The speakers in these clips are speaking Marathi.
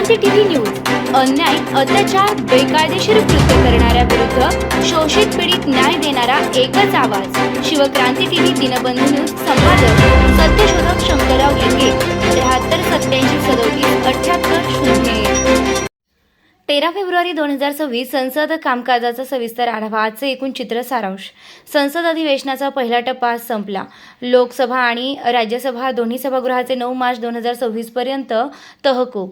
क्रांती टीव्ही न्यूज अन्याय, अत्याचार, बेकायदेशीर कृत्य करणाऱ्या विरुद्ध शोषित पीडित न्याय देणारा एकच आवाज. Shivkranti TV Dinbandhu news. संपादक सत्यशोधक शंकरराव लिंगे. 7387377800. 13 फेब्रुवारी 2026 संसद कामकाजाचा सविस्तर आढावा. आजचे एकूण चित्र सारांश. संसद अधिवेशनाचा पहिला टप्पा आज संपला. लोकसभा आणि राज्यसभा दोन्ही सभागृहाचे 9 मार्च 2026 पर्यंत तहकूब.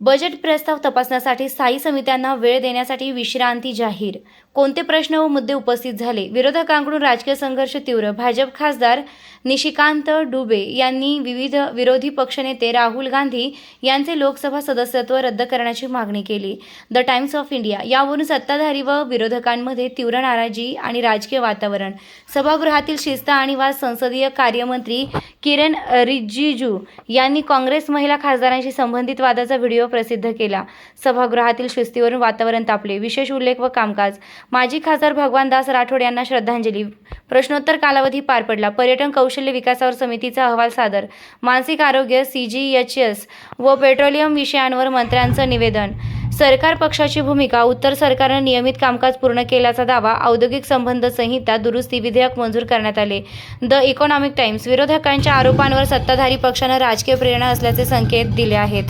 बजेट प्रस्ताव तपासण्यासाठी स्थायी समित्यांना वेळ देण्यासाठी विश्रांती जाहीर. कोणते प्रश्न व मुद्दे उपस्थित झाले? विरोधकांकडून राजकीय संघर्ष तीव्र. भाजप खासदार निशिकांत दुबे यांनी विविध विरोधी पक्षनेते राहुल गांधी यांचे लोकसभा सदस्यत्व रद्द करण्याची मागणी केली. The times of India. यावरून सत्ताधारी व विरोधकांमध्ये तीव्र नाराजी आणि राजकीय वातावरण. सभागृहातील शिस्त आणि वाद. संसदीय कार्यमंत्री किरण रिजिजू यांनी काँग्रेस महिला खासदारांशी संबंधित वादाचा व्हिडिओ प्रसिद्ध केला. सभागृहातील शिस्तीवरून वातावरण तापले. विशेष उल्लेख व कामकाज. माजी खासदार भगवान दास राठोड यांना श्रद्धांजली. प्रश्नोत्तर कालावधी पार पडला. पर्यटन कौशल्य विकासावर समितीचा अहवाल सादर. मानसिक आरोग्य, CGHS व पेट्रोलियम विषयांवर मंत्र्यांचं निवेदन. सरकार पक्षाची भूमिका. उत्तर सरकारनं नियमित कामकाज पूर्ण केल्याचा दावा. औद्योगिक संबंध संहिता दुरुस्ती विधेयक मंजूर करण्यात आले. The economic times. विरोधकांच्या आरोपांवर सत्ताधारी पक्षानं राजकीय प्रेरणा असल्याचे संकेत दिले आहेत.